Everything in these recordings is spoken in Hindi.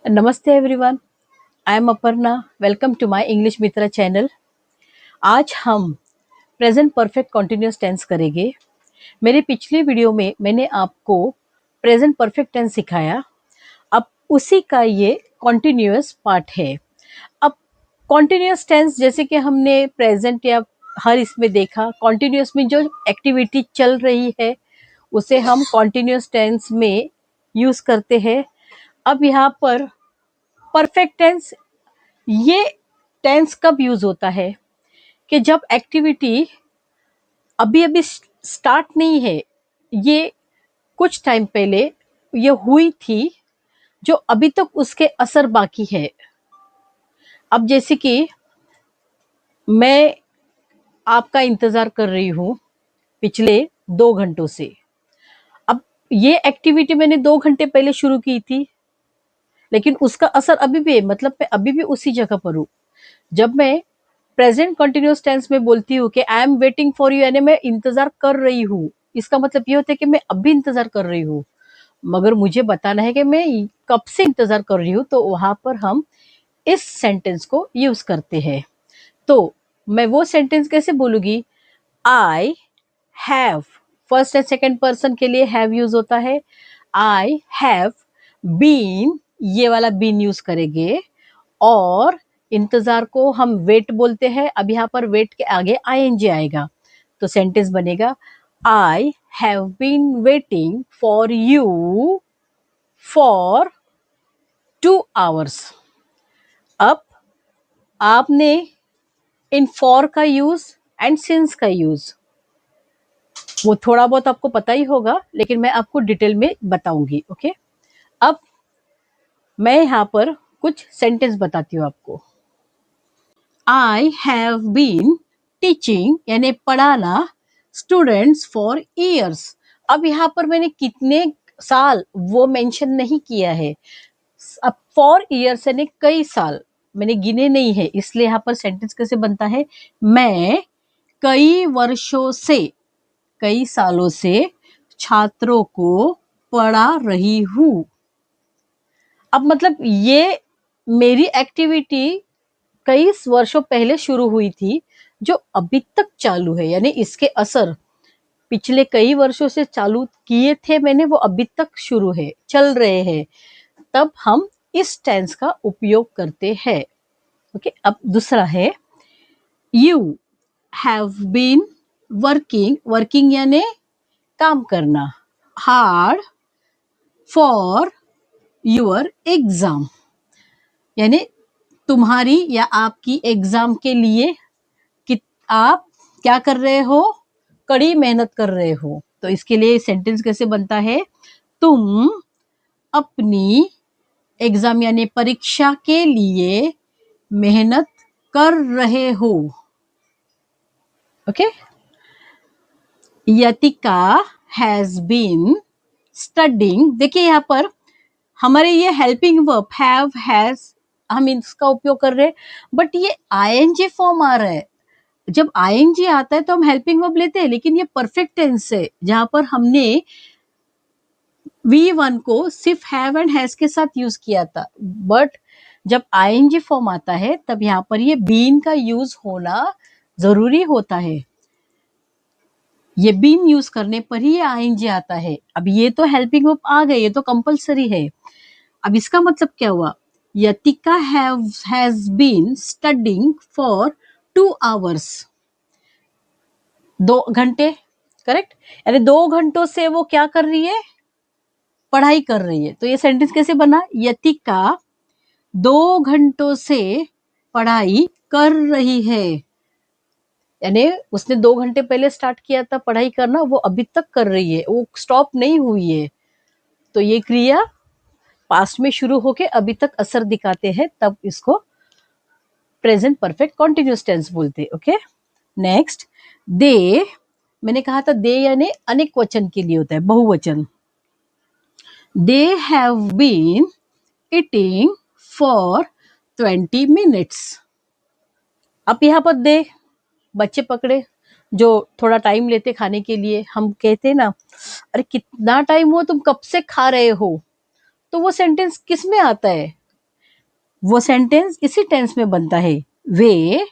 नमस्ते everyone, I am Aparna. Welcome to my English Mitra channel. आज हम प्रेजेंट परफेक्ट कॉन्टिन्यूअस टेंस करेंगे। मेरे पिछले वीडियो में मैंने आपको प्रेजेंट परफेक्ट टेंस सिखाया। अब उसी का ये कॉन्टिन्यूअस पार्ट है। अब कॉन्टिन्यूअस टेंस जैसे कि हमने प्रेजेंट या हर इसमें देखा, कॉन्टिन्यूअस में जो एक्टिविटी चल रही है उसे हम कॉन्टिन्यूअस टेंस में यूज करते हैं। अब यहाँ पर परफेक्ट टेंस, ये टेंस कब यूज होता है कि जब एक्टिविटी अभी अभी स्टार्ट नहीं है, ये कुछ टाइम पहले ये हुई थी, जो अभी तक उसके असर बाकी है। अब जैसे कि मैं आपका इंतजार कर रही हूँ पिछले 2 घंटों से। अब ये एक्टिविटी मैंने 2 घंटे पहले शुरू की थी, लेकिन उसका असर अभी भी है, मतलब मैं अभी भी उसी जगह पर हूँ। जब मैं प्रेजेंट कंटिन्यूअस टेंस में बोलती हूँ कि I am waiting for you, यानी मैं इंतजार कर रही हूँ, इसका मतलब ये होता है कि मैं अभी इंतजार कर रही हूँ, मगर मुझे बताना है कि मैं कब से इंतजार कर रही हूँ। तो वहां पर हम इस सेंटेंस को यूज करते हैं। तो मैं वो सेंटेंस कैसे बोलूंगी? I have, first and second person के लिए हैव यूज होता है। आई हैव बीन, ये वाला बीन यूज करेंगे। और इंतजार को हम वेट बोलते हैं। अब यहाँ पर वेट के आगे आईएनजी आएगा, तो सेंटेंस बनेगा I have been waiting for you for 2 hours। अब आपने इन फॉर का यूज एंड सिंस का यूज वो थोड़ा बहुत आपको पता ही होगा, लेकिन मैं आपको डिटेल में बताऊंगी। ओके, अब मैं यहाँ पर कुछ सेंटेंस बताती हूँ आपको। आई हैव बीन टीचिंग, यानी पढ़ाना, स्टूडेंट्स फॉर ईयर्स। अब यहाँ पर मैंने कितने साल वो मेंशन नहीं किया है। अब फॉर ईयर्स यानी कई साल, मैंने गिने नहीं है, इसलिए यहाँ पर सेंटेंस कैसे बनता है? मैं कई वर्षों से, कई सालों से छात्रों को पढ़ा रही हूँ। अब मतलब ये मेरी एक्टिविटी कई वर्षों पहले शुरू हुई थी, जो अभी तक चालू है, यानी इसके असर पिछले कई वर्षों से चालू किए थे मैंने, वो अभी तक शुरू है, चल रहे हैं। तब हम इस टेंस का उपयोग करते हैं। ओके, अब दूसरा है you have been working, working यानी काम करना, हार्ड फॉर योर एग्जाम, यानी तुम्हारी या आपकी एग्जाम के लिए कि आप क्या कर रहे हो? कड़ी मेहनत कर रहे हो। तो इसके लिए सेंटेंस कैसे बनता है? तुम अपनी एग्जाम यानी परीक्षा के लिए मेहनत कर रहे हो। ओके, यतिका हैज बीन स्टडिंग। देखिए यहाँ पर हमारे ये हेल्पिंग वर्ब हैव, हैज, हम इसका उपयोग कर रहे हैं, बट ये आईएनजी फॉर्म आ रहा है। जब आईएनजी आता है तो हम हेल्पिंग वर्ब लेते हैं, लेकिन ये परफेक्ट टेंस है, जहां पर हमने V1 को सिर्फ हैव एंड हैज के साथ यूज किया था। बट जब आईएनजी फॉर्म आता है तब यहाँ पर ये बीन का यूज होना जरूरी होता है। ये बीन यूज करने पर ही ये आईएनजी आता है। अब ये तो हेल्पिंग वर्ब आ गए, ये तो कंपलसरी है। अब इसका मतलब क्या हुआ? Yatika has been studying for 2 hours, 2 घंटे, करेक्ट। यानी 2 घंटों से वो क्या कर रही है? पढ़ाई कर रही है। तो ये सेंटेंस कैसे बना? यतिका 2 घंटों से पढ़ाई कर रही है, यानी उसने 2 घंटे पहले स्टार्ट किया था पढ़ाई करना, वो अभी तक कर रही है, वो स्टॉप नहीं हुई है। तो ये क्रिया पास्ट में शुरू होके अभी तक असर दिखाते हैं, तब इसको प्रेजेंट परफेक्ट कॉन्टिन्यूअस टेंस बोलते। ओके, नेक्स्ट दे, मैंने कहा था दे यानी अनेक वचन के लिए होता है, बहुवचन। They have been eating for 20 minutes। अब यहाँ पर दे बच्चे पकड़े जो थोड़ा टाइम लेते खाने के लिए। हम कहते हैं ना, अरे कितना टाइम हुआ, तुम कब से खा रहे हो? तो वो सेंटेंस किस में आता है? वो सेंटेंस इसी टेंस में बनता है। वे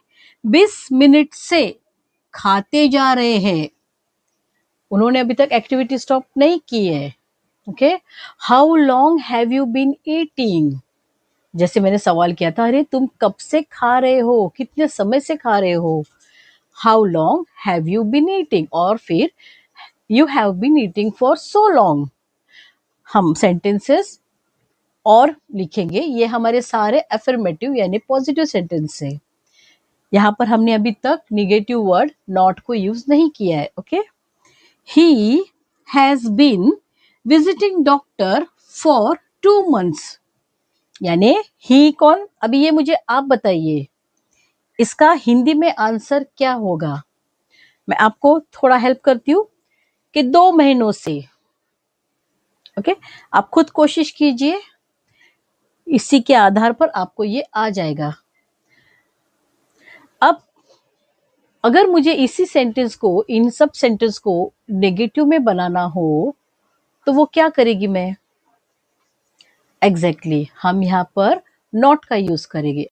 20 मिनट से खाते जा रहे हैं। उन्होंने अभी तक एक्टिविटी स्टॉप नहीं की है। Okay, how long have you been eating? जैसे मैंने सवाल किया था, अरे तुम कब से खा रहे हो, कितने समय से खा रहे हो। How long have you been eating, और फिर you have been eating for so long. हम सेंटेंसेस और लिखेंगे, ये हमारे एफर्मेटिव अफर्मेटिव यानी पॉजिटिव सेंटेंस है। यहाँ पर हमने अभी तक निगेटिव वर्ड नॉट को यूज नहीं किया है। Okay, he has been visiting doctor for 2 months। यानी ही कौन, अभी ये मुझे आप बताइए इसका हिंदी में आंसर क्या होगा। मैं आपको थोड़ा हेल्प करती हूँ कि 2 महीनों से। ओके, आप खुद कोशिश कीजिए, इसी के आधार पर आपको ये आ जाएगा। अब अगर मुझे इसी सेंटेंस को, इन सब सेंटेंस को नेगेटिव में बनाना हो तो वो क्या करेगी मैं? एग्जैक्टली हम यहाँ पर नॉट का यूज करेंगे।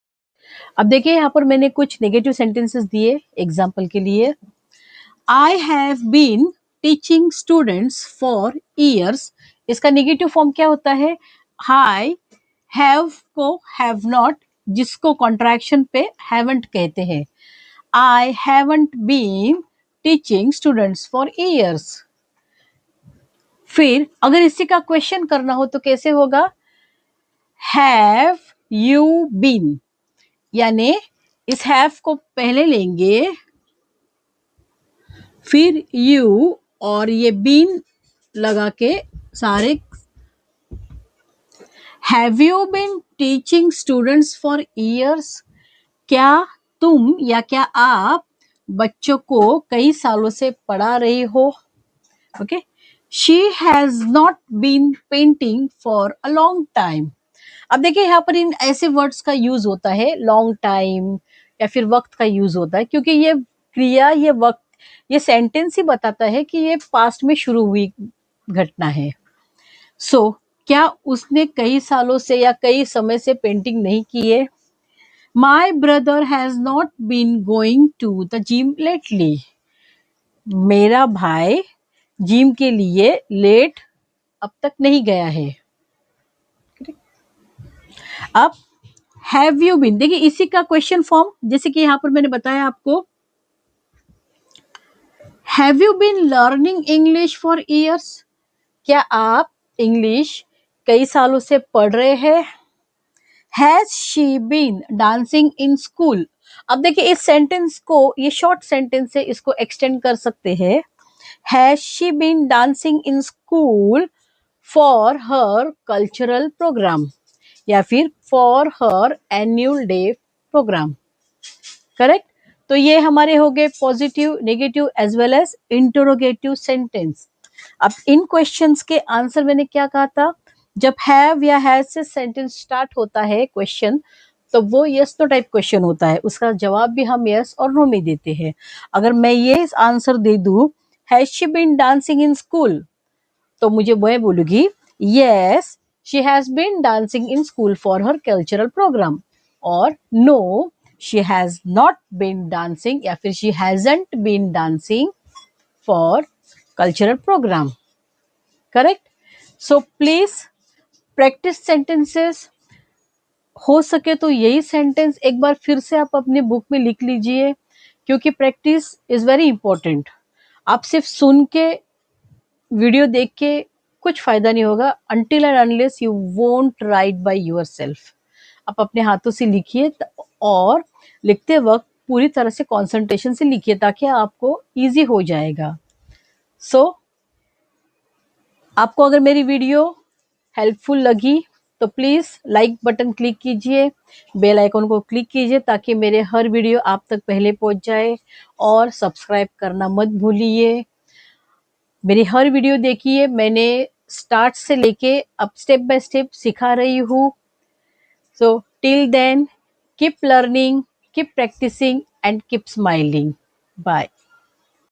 अब देखिए यहाँ पर मैंने कुछ नेगेटिव सेंटेंसेस दिए एग्जाम्पल के लिए। I have been teaching students for years, इसका नेगेटिव फॉर्म क्या होता है? आई हैव को हैव नॉट, जिसको कॉन्ट्रैक्शन पे हैवंट कहते हैं। I haven't been teaching students for years. फिर अगर इसी का क्वेश्चन करना हो तो कैसे होगा? हैव यू बीन, यानी इस हैव को पहले लेंगे, फिर यू और ये बीन लगा के सारे। Have you been teaching students for years, क्या तुम या क्या आप बच्चों को कई सालों से पढ़ा रही हो। Okay, she has not been painting for a long time. अब देखिए यहाँ पर इन ऐसे वर्ड्स का यूज होता है, लॉन्ग टाइम या फिर वक्त का यूज होता है, क्योंकि ये क्रिया, ये वक्त, ये सेंटेंस ही बताता है कि ये पास्ट में शुरू हुई घटना है। सो क्या उसने कई सालों से या कई समय से पेंटिंग नहीं की है? My brother has not been going to the gym lately, मेरा भाई जिम के लिए लेट अब तक नहीं गया है। अब हैव यू बीन, देखिए इसी का क्वेश्चन फॉर्म, जैसे कि यहां पर मैंने बताया आपको, have you been learning English for years, क्या आप इंग्लिश कई सालों से पढ़ रहे हैं। Has she been dancing in school, अब देखिए इस सेंटेंस को, ये शॉर्ट सेंटेंस है, इसको एक्सटेंड कर सकते हैं। Has she been dancing in school for her cultural programme, या फिर for her annual day programme. Correct, तो ये हमारे हो गए positive, negative as well as interrogative sentence. अब इन क्वेश्चंस के आंसर मैंने क्या कहा था, जब हैव या हैज से सेंटेंस स्टार्ट होता है क्वेश्चन, तो वो यस नो टाइप क्वेश्चन होता है, उसका जवाब भी हम यस और नो में देते हैं। अगर मैं ये आंसर दे दूं has she been dancing in school, तो मुझे मैं बोलूंगी yes she has been dancing in school for her cultural program, और no she has not been dancing या फिर she hasn't been dancing for cultural program. Correct, so please practice sentences, हो सके तो यही सेंटेंस एक बार फिर से आप अपनी बुक में लिख लीजिए, क्योंकि प्रैक्टिस इज वेरी इंपॉर्टेंट। आप सिर्फ सुन के, वीडियो देख के कुछ फायदा नहीं होगा, until and unless you won't write by yourself। आप अपने हाथों से लिखिए, और लिखते वक्त पूरी तरह से कंसंट्रेशन से लिखिए, ताकि आपको इजी हो जाएगा। सो आपको अगर मेरी वीडियो हेल्पफुल लगी तो प्लीज लाइक बटन क्लिक कीजिए, बेल आइकन को क्लिक कीजिए, ताकि मेरे हर वीडियो आप तक पहले पहुंच जाए, और सब्सक्राइब करना मत भूलिए। मेरी हर वीडियो देखिए, मैंने स्टार्ट से लेके अब स्टेप बाय स्टेप सिखा रही हूँ। So till then keep learning, keep practising and keep smiling. Bye.